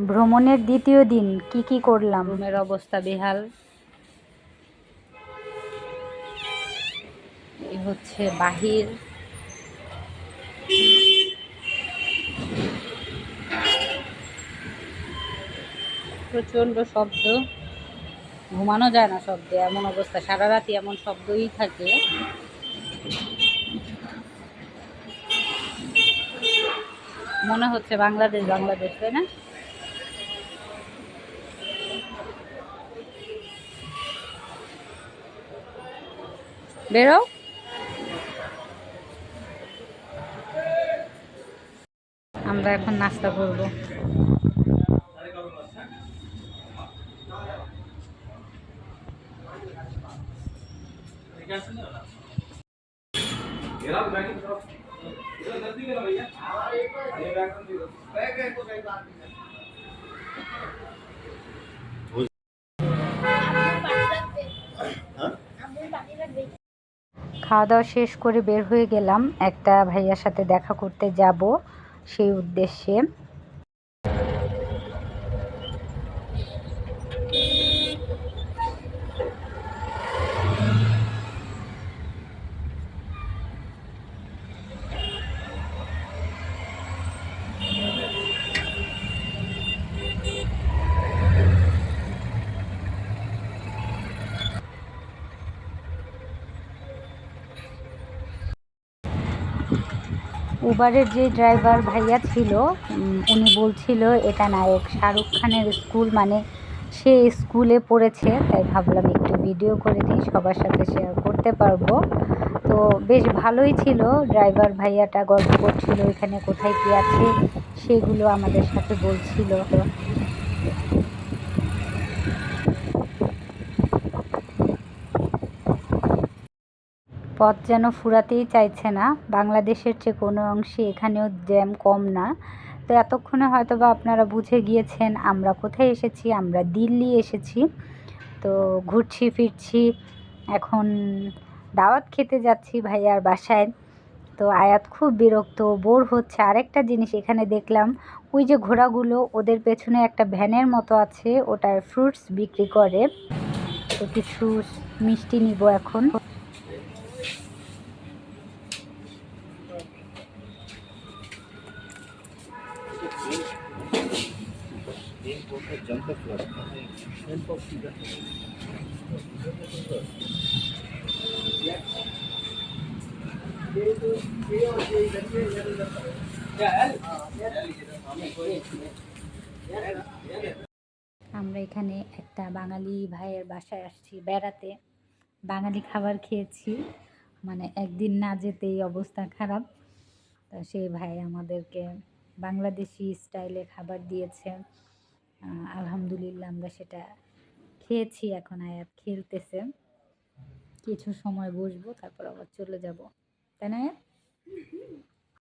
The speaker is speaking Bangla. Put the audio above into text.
ভ্রমণের দ্বিতীয় দিন কি করলাম। রুমের অবস্থা বেহাল। এই হচ্ছে বাহির। প্রচন্ড শব্দ, ঘুমানো যায় না শব্দে, এমন অবস্থা, সারা রাতি এমন শব্দই থাকে। মনে হচ্ছে বাংলাদেশ, তাই না? বেরো। আমরা এখন নাস্তা করব। খাওয়া দাওয়া শেষ করে বের হয়ে গেলাম, একটা ভাইয়ার সাথে দেখা করতে যাব সেই উদ্দেশ্যে। উবারের যে ড্রাইভার ভাইয়া ছিল উনি বলছিল এটা নায়ক শাহরুখ খানের স্কুল, মানে সে স্কুলে পড়েছে, তাই ভাবলাম একটু ভিডিও করে দিই, সবার সাথে শেয়ার করতে পারবো। তো বেশ ভালোই ছিল, ড্রাইভার ভাইয়াটা গল্প করছিল এখানে কোথায় কী আছে সেগুলো আমাদের সাথে বলছিল। পথ যেন ফুরাতেই চাইছে না, বাংলাদেশের চেয়ে কোনো অংশে এখানেও জ্যাম কম না। তো এতক্ষণে হয়তো বা আপনারা বুঝে গিয়েছেন আমরা কোথায় এসেছি, আমরা দিল্লি এসেছি। তো ঘুরছি ফিরছি, এখন দাওয়াত খেতে যাচ্ছি ভাইয়ার বাসায়। তো আয়াত খুব বিরক্ত, বোর হচ্ছে। আরেকটা জিনিস এখানে দেখলাম, ওই যে ঘোড়াগুলো, ওদের পেছনে একটা ভ্যানের মতো আছে, ওটায় ফ্রুটস বিক্রি করে। তো কিছু মিষ্টি নিব এখন। আমরা এখানে একটা বাঙালি ভাইয়ের বাসায় আসছি বেড়াতে, বাঙালি খাবার খেয়েছি, মানে একদিন না যেতেই অবস্থা খারাপ। তো সেই ভাই আমাদেরকে বাংলাদেশি স্টাইলে খাবার দিয়েছে, আলহামদুলিল্লাহ আমরা সেটা খেয়েছি। এখন আয়াত খেলতেছে, কিছু সময় বসবো, তারপর আবার চলে যাব, তাই না?